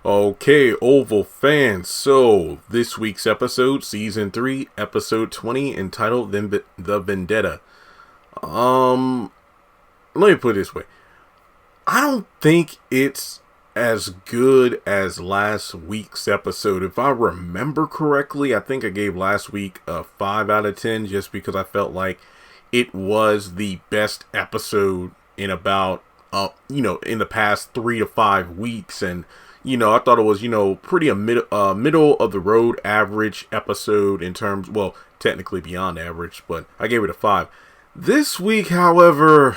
Okay, Oval fans. So, this week's episode, Season 3, Episode 20, entitled The Vendetta. Let me put it this way. I don't think it's as good as last week's episode. If I remember correctly, I think I gave last week a 5 out of 10 just because I felt like it was the best episode in about, in the past 3 to 5 weeks. And I thought it was, pretty middle of the road average episode in terms, well, technically beyond average, but I gave it a 5. This week, however,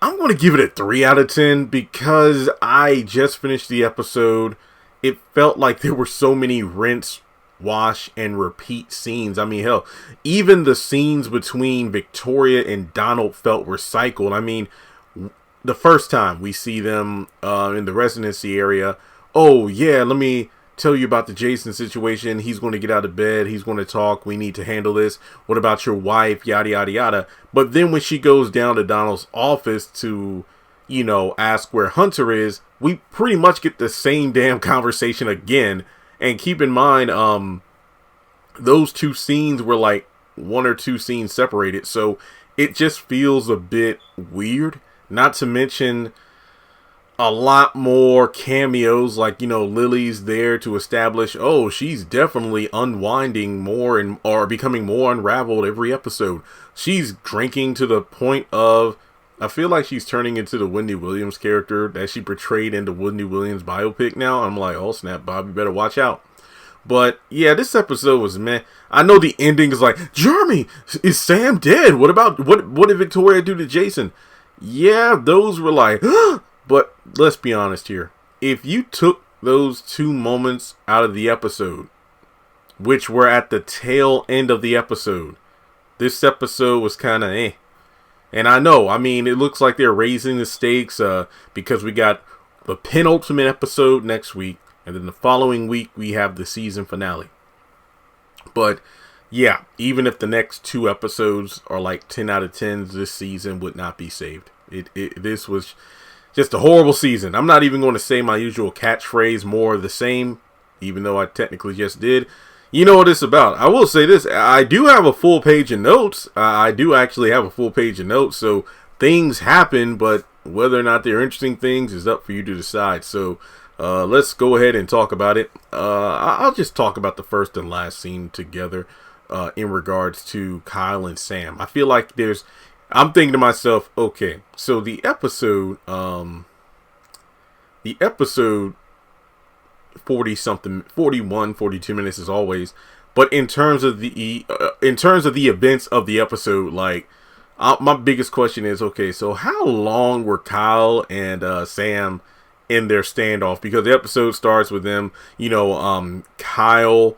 I'm going to give it a 3 out of 10 because I just finished the episode. It felt like there were so many rinse, wash, and repeat scenes. I mean, hell, even the scenes between Victoria and Donald felt recycled. I mean, the first time we see them in the residency area, oh yeah, let me tell you about the Jason situation. He's going to get out of bed. He's going to talk. We need to handle this. What about your wife? Yada, yada, yada. But then when she goes down to Donald's office to, ask where Hunter is, we pretty much get the same damn conversation again. And keep in mind, those two scenes were like 1 or 2 scenes separated. So it just feels a bit weird. Not to mention a lot more cameos, like, Lily's there to establish, oh, she's definitely unwinding more or becoming more unraveled every episode. She's drinking to the point of, I feel like she's turning into the Wendy Williams character that she portrayed in the Wendy Williams biopic now. I'm like, oh snap, Bob, you better watch out. But yeah, this episode was meh. I know the ending is like, Jeremy, is Sam dead? What did Victoria do to Jason? Yeah, those were like, but let's be honest here. If you took those 2 moments out of the episode, which were at the tail end of the episode, this episode was kind of eh. And I know, it looks like they're raising the stakes because we got the penultimate episode next week, and then the following week we have the season finale. But yeah, even if the next 2 episodes are like 10 out of 10s, this season would not be saved. This was just a horrible season. I'm not even going to say my usual catchphrase, more of the same, even though I technically just did. You know what it's about. I will say this. I do have a full page of notes. I do actually have a full page of notes. So things happen, but whether or not they're interesting things is up for you to decide. So let's go ahead and talk about it. I'll just talk about the first and last scene together in regards to Kyle and Sam. I feel like I'm thinking to myself, okay, so the episode 40 something, 41, 42 minutes as always. But in terms of the events of the episode, like my biggest question is, okay, so how long were Kyle and Sam in their standoff? Because the episode starts with them, Kyle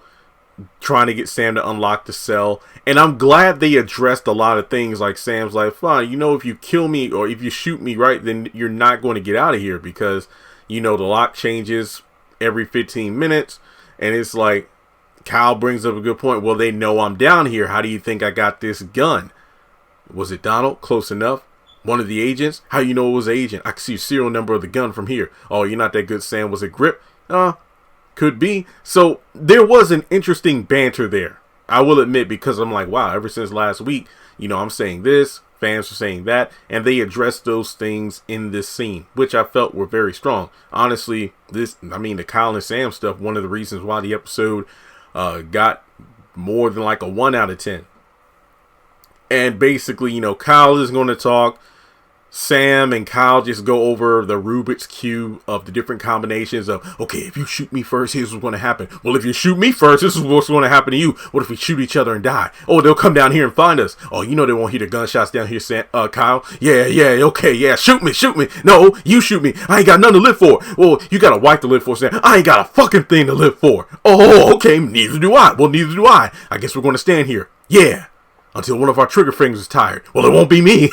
trying to get Sam to unlock the cell, and I'm glad they addressed a lot of things. Like Sam's like, fine, if you kill me or if you shoot me, right, then you're not going to get out of here because the lock changes every 15 minutes. And it's like, Kyle brings up a good point. Well, they know I'm down here. How do you think I got this gun? Was it Donald? Close enough. One of the agents? How you know it was an agent? I can see the serial number of the gun from here. Oh, you're not that good, Sam. Was it Grip? Could be. So there was an interesting banter there, I will admit, because I'm like, wow, ever since last week, I'm saying this, fans are saying that, and they addressed those things in this scene, which I felt were very strong. Honestly, the Kyle and Sam stuff, one of the reasons why the episode got more than like a 1 out of 10. And basically, Kyle is going to talk. Sam and Kyle just go over the Rubik's Cube of the different combinations of, okay, if you shoot me first, here's what's going to happen. Well, if you shoot me first, this is what's going to happen to you. What if we shoot each other and die? Oh, they'll come down here and find us. Oh, they won't hear the gunshots down here, Kyle. Yeah, okay, yeah, shoot me. No, you shoot me. I ain't got nothing to live for. Well, you got a wife to live for, Sam. I ain't got a fucking thing to live for. Oh, okay, neither do I. Well, neither do I. I guess we're going to stand here. Yeah, until one of our trigger fingers is tired. Well, it won't be me.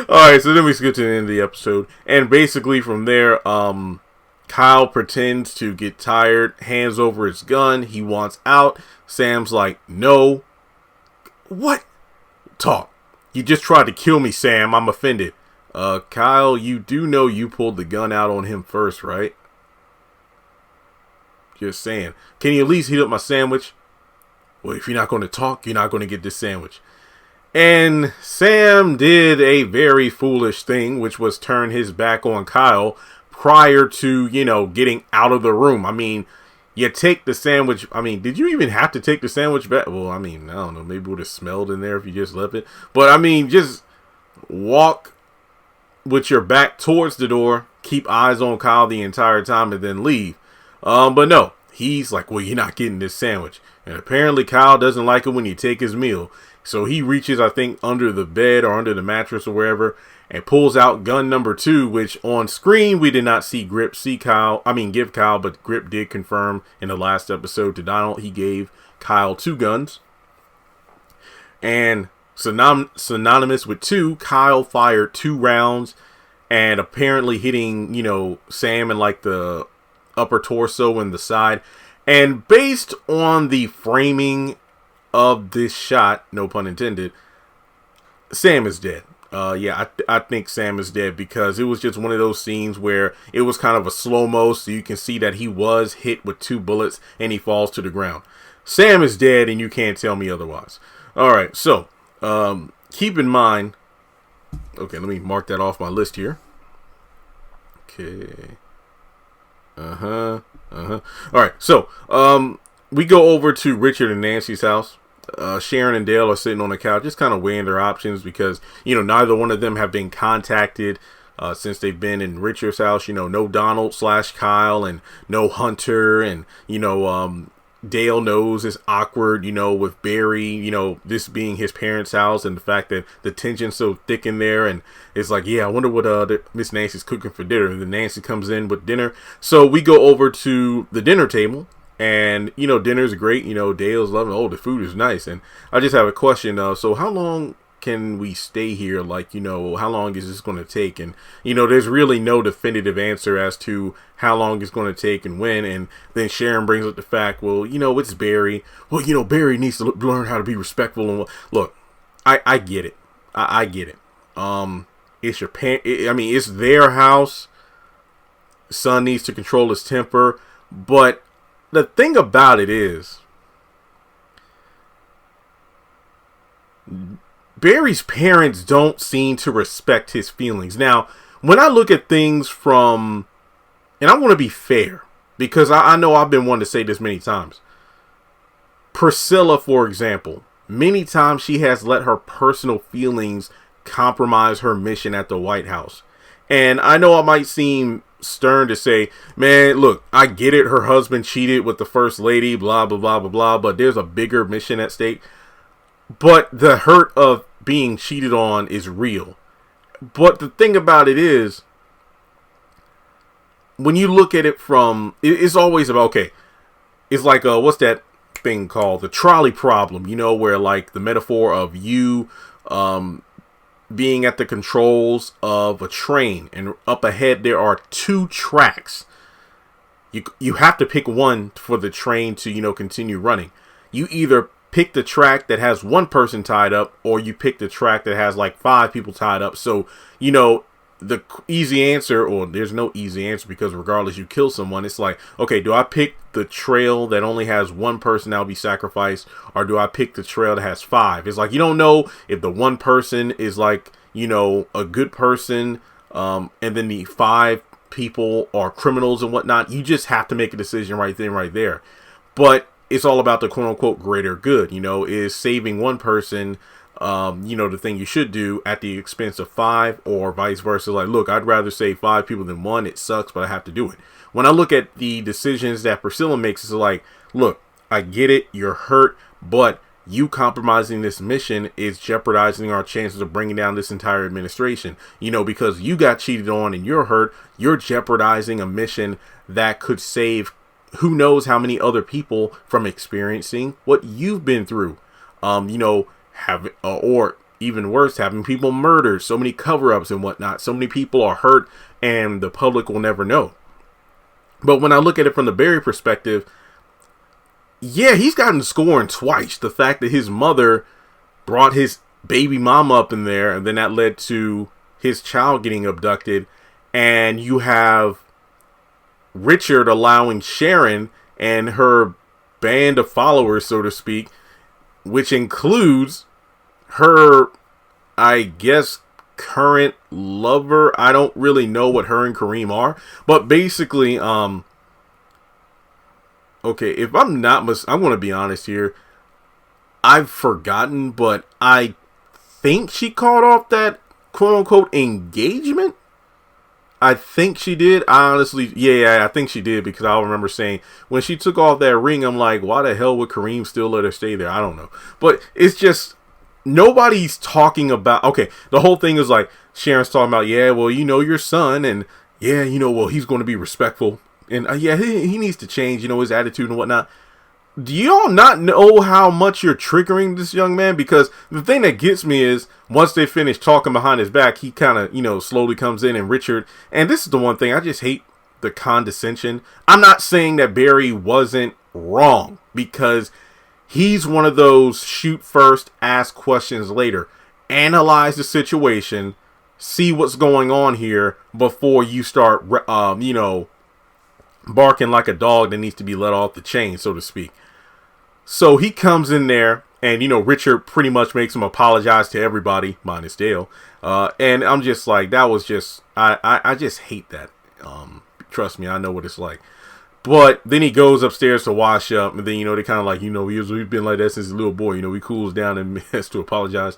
Alright, so then we get to the end of the episode, and basically from there, Kyle pretends to get tired, hands over his gun, he wants out. Sam's like, no. What? Talk. You just tried to kill me, Sam. I'm offended. Kyle, you do know you pulled the gun out on him first, right? Just saying. Can you at least heat up my sandwich? Well, if you're not going to talk, you're not going to get this sandwich. And Sam did a very foolish thing, which was turn his back on Kyle prior to, getting out of the room. I mean, you take the sandwich. I mean, did you even have to take the sandwich back? Well, I mean, I don't know. Maybe it would have smelled in there if you just left it. But I mean, just walk with your back towards the door, keep eyes on Kyle the entire time, and then leave. But no, he's like, well, you're not getting this sandwich. And apparently Kyle doesn't like it when you take his meal. So he reaches, I think, under the bed or under the mattress or wherever, and pulls out gun number 2, which on screen we did not see Grip give Kyle, but Grip did confirm in the last episode to Donald he gave Kyle 2 guns. And synonymous with 2, Kyle fired 2 rounds and apparently hitting, Sam in like the upper torso and the side. And based on the framing of this shot, no pun intended, Sam is dead. I think Sam is dead because it was just one of those scenes where it was kind of a slow-mo, so you can see that he was hit with 2 bullets and he falls to the ground. Sam is dead and you can't tell me otherwise. All right, so keep in mind. Okay, let me mark that off my list here. Okay. All right, so we go over to Richard and Nancy's house. Sharon and Dale are sitting on the couch, just kind of weighing their options because, neither one of them have been contacted since they've been in Richard's house. No Donald/Kyle and no Hunter, and, Dale knows it's awkward, with Barry, this being his parents' house and the fact that the tension's so thick in there. And it's like, yeah, I wonder what Miss Nancy's cooking for dinner. And then Nancy comes in with dinner. So we go over to the dinner table. And, dinner's great. Dale's loving, the food is nice. And I just have a question. So how long can we stay here? Like, how long is this going to take? And, there's really no definitive answer as to how long it's going to take and when. And then Sharon brings up the fact, well, it's Barry. Well, Barry needs to learn how to be respectful. And look, I get it. I get it. It's your it's their house. Son needs to control his temper. But the thing about it is, Barry's parents don't seem to respect his feelings. Now, when I look at things from, and I want to be fair, because I know I've been one to say this many times. Priscilla, for example, many times she has let her personal feelings compromise her mission at the White House. And I know I might seem stern to say, man, look, I get it. Her husband cheated with the first lady, blah, blah, blah, blah, blah. But there's a bigger mission at stake. But the hurt of being cheated on is real. But the thing about it is, when you look at it from, it's always about, okay, it's like, what's that thing called? The trolley problem, where like the metaphor of you, being at the controls of a train, and up ahead there are 2 tracks. You have to pick one for the train to continue running. You either pick the track that has 1 person tied up, or you pick the track that has like 5 people tied up. So the easy answer, or there's no easy answer, because regardless you kill someone, it's like, okay, do I pick the trail that only has 1 person that'll be sacrificed, or do I pick the trail that has 5? It's like, you don't know if the 1 person is like, a good person, and then the 5 people are criminals and whatnot. You just have to make a decision right then, right there. But it's all about the quote unquote greater good, is saving 1 person, the thing you should do at the expense of 5, or vice versa. Like, look, I'd rather save 5 people than 1. It sucks, but I have to do it. When I look at the decisions that Priscilla makes, it's like, look, I get it. You're hurt, but you compromising this mission is jeopardizing our chances of bringing down this entire administration. Because you got cheated on and you're hurt, you're jeopardizing a mission that could save who knows how many other people from experiencing what you've been through. Or even worse, having people murdered, so many cover-ups and whatnot. So many people are hurt and the public will never know. But when I look at it from the Barry perspective, yeah, he's gotten scorned twice. The fact that his mother brought his baby mama up in there, and then that led to his child getting abducted, and you have Richard allowing Sharon and her band of followers, so to speak, which includes her, I guess, current lover. I don't really know what her and Kareem are, but basically, okay, if I'm not I'm going to be honest here. I've forgotten, but I think she called off that quote-unquote engagement. I think she did. I honestly, yeah, I think she did, because I remember saying when she took off that ring, I'm like, why the hell would Kareem still let her stay there? I don't know. But it's just, nobody's talking about, okay, the whole thing is like, Sharon's talking about, yeah, well, you know, your son, and yeah, you know, well, he's going to be respectful. And yeah, he needs to change, you know, his attitude and whatnot. Do y'all not know how much you're triggering this young man? Because the thing that gets me is, once they finish talking behind his back, he kind of, you know, slowly comes in, and Richard, and this is the one thing, I just hate the condescension. I'm not saying that Barry wasn't wrong, because he's one of those shoot first, ask questions later. Analyze the situation, see what's going on here before you start, you know, barking like a dog that needs to be let off the chain, so to speak. So he comes in there, and, you know, Richard pretty much makes him apologize to everybody, minus Dale. And I'm just like, that was just, I just hate that. Trust me, I know what it's like. But then he goes upstairs to wash up, and then, you know, they kind of like, you know, we've been like that since a little boy. You know, he cools down and has to apologize.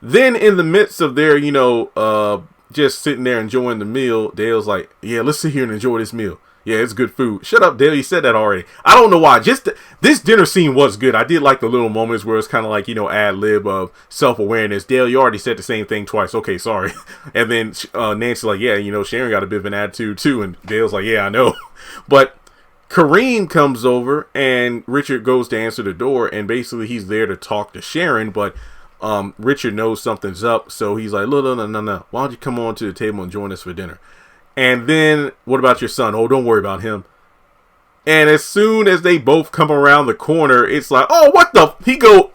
Then in the midst of their, you know, just sitting there enjoying the meal, Dale's like, yeah, let's sit here and enjoy this meal. Yeah, it's good food. Shut up, Dale. You said that already. I don't know why. Just this dinner scene was good. I did like the little moments where it's kind of like, you know, ad lib of self-awareness. Dale, you already said the same thing twice. Okay, sorry. And then Nancy's like, yeah, you know, Sharon got a bit of an attitude too. And Dale's like, yeah, I know. But Kareem comes over, and Richard goes to answer the door, and basically he's there to talk to Sharon, but Richard knows something's up, so he's like, no. Why don't you come on to the table and join us for dinner? And then, what about your son? Oh, don't worry about him. And as soon as they both come around the corner, it's like, oh, what the?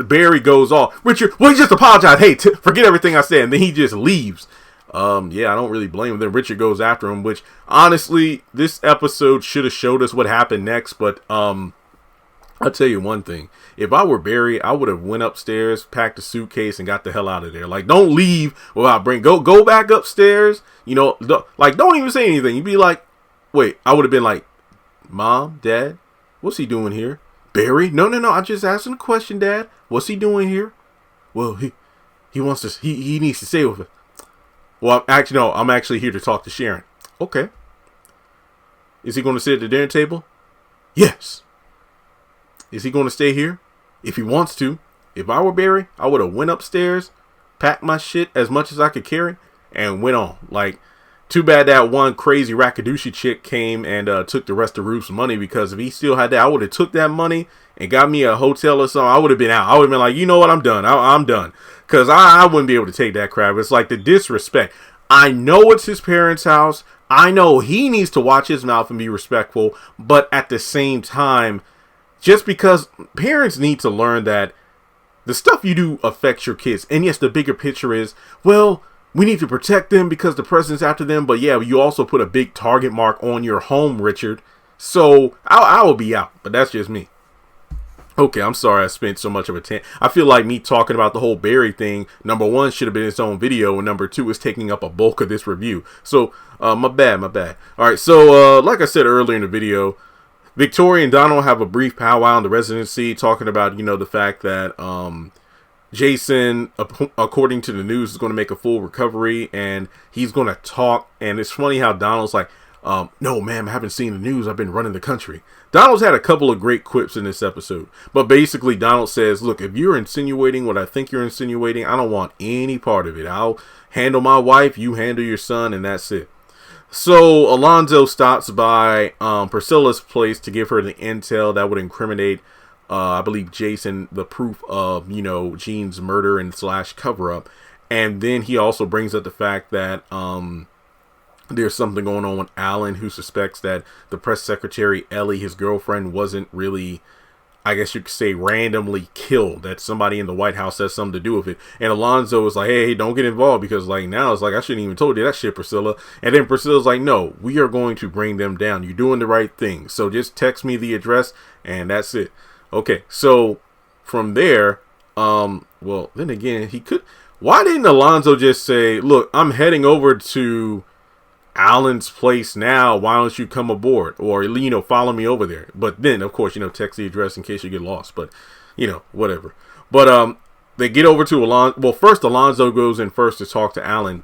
Barry goes off. Richard, well, he just apologized. Hey, forget everything I said. And then he just leaves. Yeah, I don't really blame him. Then Richard goes after him, which, honestly, this episode should have showed us what happened next. But, I'll tell you one thing. If I were Barry, I would have went upstairs, packed a suitcase, and got the hell out of there. Like, don't leave without go back upstairs. You know, don't even say anything. You'd be like, wait, I would have been like, Mom, Dad, what's he doing here? Barry? No, I'm just asking a question, Dad. What's he doing here? Well, he wants to, he needs to stay with us. Well, I'm actually here to talk to Sharon. Okay. Is he going to sit at the dinner table? Yes. Is he going to stay here? If he wants to. If I were Barry, I would have went upstairs, packed my shit as much as I could carry, and went on. Like, too bad that one crazy Rakadouchi chick came and took the rest of Ruth's money, because if he still had that, I would have took that money and got me a hotel or something. I would have been out. I would have been like, you know what, I'm done. I'm done. Because I wouldn't be able to take that crap. It's like the disrespect. I know it's his parents' house. I know he needs to watch his mouth and be respectful. But at the same time, just because parents need to learn that the stuff you do affects your kids. And yes, the bigger picture is, well, we need to protect them because the president's after them. But yeah, you also put a big target mark on your home, Richard. So I will be out. But that's just me. Okay, I'm sorry I spent so much of a time. I feel like me talking about the whole Barry thing, number one, should have been its own video, and number two is taking up a bulk of this review. So, my bad. Alright, so, like I said earlier in the video, Victoria and Donald have a brief powwow in the residency, talking about, you know, the fact that, Jason, according to the news, is going to make a full recovery, and he's going to talk, and it's funny how Donald's like, no, ma'am, I haven't seen the news. I've been running the country. Donald's had a couple of great quips in this episode. But basically, Donald says, look, if you're insinuating what I think you're insinuating, I don't want any part of it. I'll handle my wife, you handle your son, and that's it. So, Alonzo stops by Priscilla's place to give her the intel that would incriminate, I believe, Jason, the proof of, you know, Jean's murder and / cover-up. And then he also brings up the fact that, there's something going on with Alan, who suspects that the press secretary, Ellie, his girlfriend, wasn't really I guess you could say, randomly killed, that somebody in the White House has something to do with it. And Alonzo was like, hey, don't get involved, because like now it's like, I shouldn't even told you that shit, Priscilla. And then Priscilla's like, no, we are going to bring them down. You're doing the right thing. So just text me the address and that's it. Okay, so from there, well, then again, why didn't Alonzo just say, look, I'm heading over to Alan's place now, why don't you come aboard, or follow me over there? But then of course, text the address in case you get lost, but whatever. But they get over to Alonzo. Well, first Alonzo goes in first to talk to Alan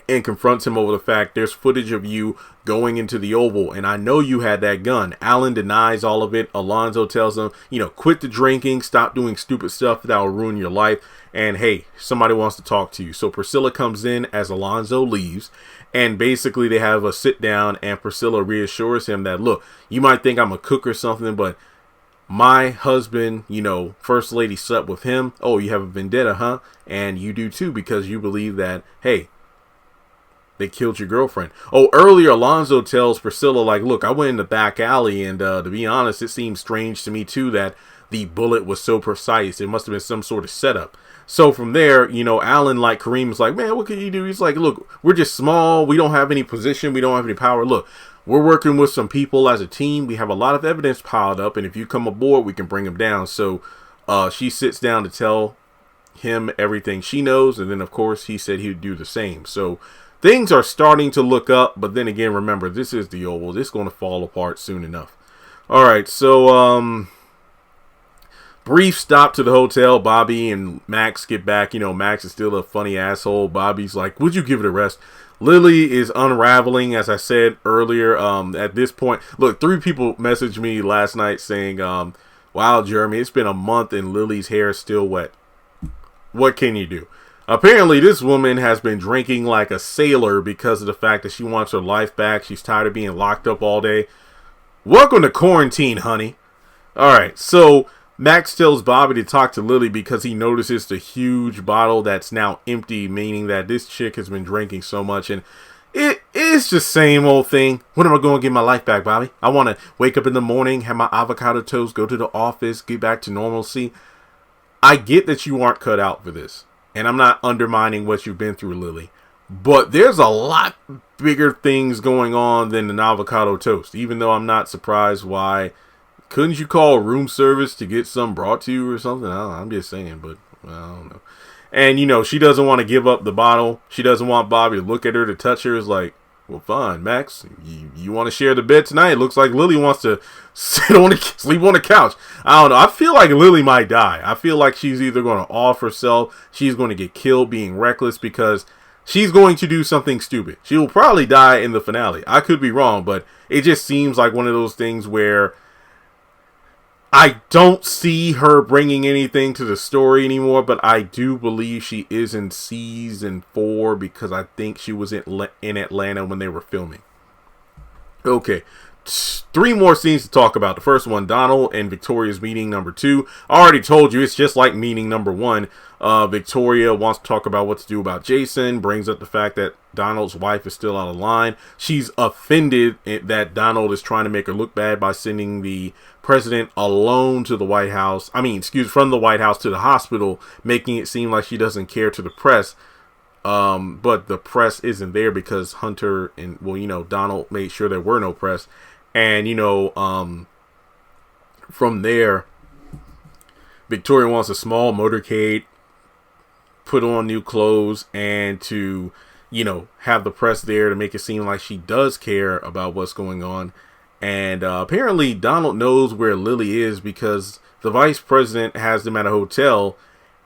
and confronts him over the fact there's footage of you going into the Oval, and I know you had that gun. Alan denies all of it. Alonzo tells him, quit the drinking, stop doing stupid stuff that will ruin your life, and hey, somebody wants to talk to you. So Priscilla comes in as Alonzo leaves, and basically they have a sit down, and Priscilla reassures him that, look, you might think I'm a cook or something, but my husband, First Lady slept with him. Oh, you have a vendetta, huh? And you do too, because you believe that, hey, they killed your girlfriend. Oh, earlier Alonzo tells Priscilla, like, look, I went in the back alley, and to be honest, it seems strange to me too that the bullet was so precise. It must have been some sort of setup. So from there, Alan, like Kareem, is like, man, what can you do? He's like, look, we're just small. We don't have any position. We don't have any power. Look, we're working with some people as a team. We have a lot of evidence piled up, and if you come aboard, we can bring them down. So she sits down to tell him everything she knows, and then of course he said he would do the same. So things are starting to look up, but then again, remember, this is the Oval. This is going to fall apart soon enough. All right, so brief stop to the hotel. Bobby and Max get back. Max is still a funny asshole. Bobby's like, would you give it a rest? Lily is unraveling, as I said earlier. At this point, look, 3 people messaged me last night saying, wow, Jeremy, it's been a month and Lily's hair is still wet. What can you do? Apparently, this woman has been drinking like a sailor because of the fact that she wants her life back. She's tired of being locked up all day. Welcome to quarantine, honey. All right, so Max tells Bobby to talk to Lily because he notices the huge bottle that's now empty, meaning that this chick has been drinking so much, and it is just same old thing. When am I going to get my life back, Bobby? I want to wake up in the morning, have my avocado toast, go to the office, get back to normalcy. I get that you aren't cut out for this, and I'm not undermining what you've been through, Lily, but there's a lot bigger things going on than an avocado toast, even though I'm not surprised why. Couldn't you call room service to get some brought to you or something? I'm just saying, but I don't know. And, she doesn't want to give up the bottle. She doesn't want Bobby to look at her, to touch her. It's like, well, fine, Max. You want to share the bed tonight? It looks like Lily wants to sleep on the couch. I don't know. I feel like Lily might die. I feel like she's either going to off herself. She's going to get killed being reckless because she's going to do something stupid. She will probably die in the finale. I could be wrong, but it just seems like one of those things where I don't see her bringing anything to the story anymore, but I do believe she is in season 4 because I think she was in Atlanta when they were filming. Okay, 3 more scenes to talk about. The first one, Donald and Victoria's meeting number 2. I already told you, it's just like meeting number 1. Victoria wants to talk about what to do about Jason, brings up the fact that Donald's wife is still out of line. She's offended that Donald is trying to make her look bad by sending the president alone to the White House. From the White House to the hospital, making it seem like she doesn't care to the press. But the press isn't there because Hunter and, Donald made sure there were no press. And, from there, Victoria wants a small motorcade, put on new clothes, and to, have the press there to make it seem like she does care about what's going on. And apparently Donald knows where Lily is because the vice president has them at a hotel,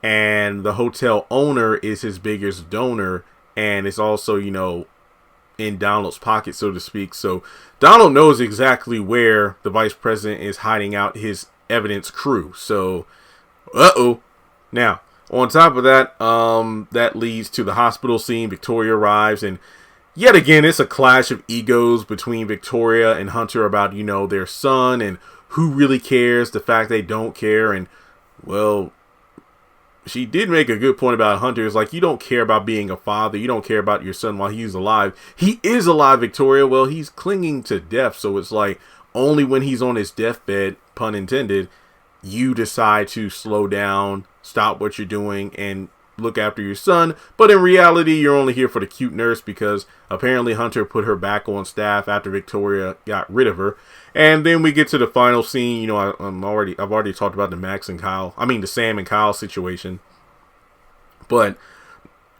and the hotel owner is his biggest donor, and it's also, in Donald's pocket, so to speak. So Donald knows exactly where the vice president is hiding out his evidence crew. So, Now, on top of that, that leads to the hospital scene. Victoria arrives, and yet again, it's a clash of egos between Victoria and Hunter about, their son and who really cares, the fact they don't care. And, well, she did make a good point about Hunter. It's like, you don't care about being a father. You don't care about your son while he's alive. He is alive, Victoria. Well, he's clinging to death. So it's like, only when he's on his deathbed, pun intended, you decide to slow down, stop what you're doing, and look after your son. But in reality, you're only here for the cute nurse because apparently Hunter put her back on staff after Victoria got rid of her. And then we get to the final scene. You know, I've already talked about the Sam and Kyle situation. But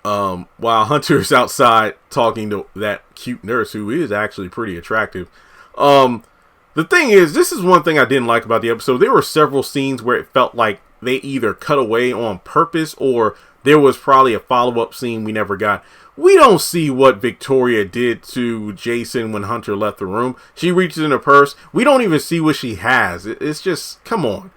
while Hunter's outside talking to that cute nurse who is actually pretty attractive, the thing is, this is one thing I didn't like about the episode. There were several scenes where it felt like they either cut away on purpose or there was probably a follow-up scene we never got. We don't see what Victoria did to Jason when Hunter left the room. She reaches in her purse. We don't even see what she has. It's just, come on.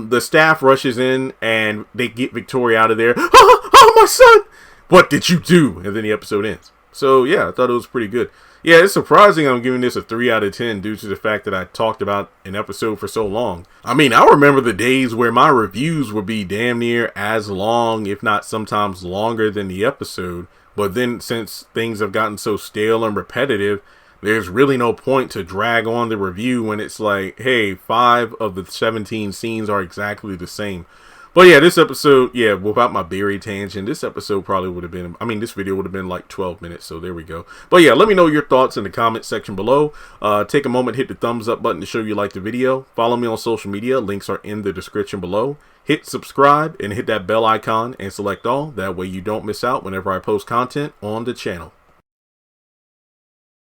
The staff rushes in and they get Victoria out of there. Oh, my son! What did you do? And then the episode ends. So, yeah, I thought it was pretty good. Yeah, it's surprising I'm giving this a 3 out of 10 due to the fact that I talked about an episode for so long. I mean, I remember the days where my reviews would be damn near as long, if not sometimes longer than the episode. But then since things have gotten so stale and repetitive, there's really no point to drag on the review when it's like, hey, 5 of the 17 scenes are exactly the same. But yeah, this episode, without my berry tangent, this episode probably would have been, this video would have been like 12 minutes, so there we go. But yeah, let me know your thoughts in the comment section below. Take a moment, hit the thumbs up button to show you like the video. Follow me on social media, links are in the description below. Hit subscribe and hit that bell icon and select all, that way you don't miss out whenever I post content on the channel.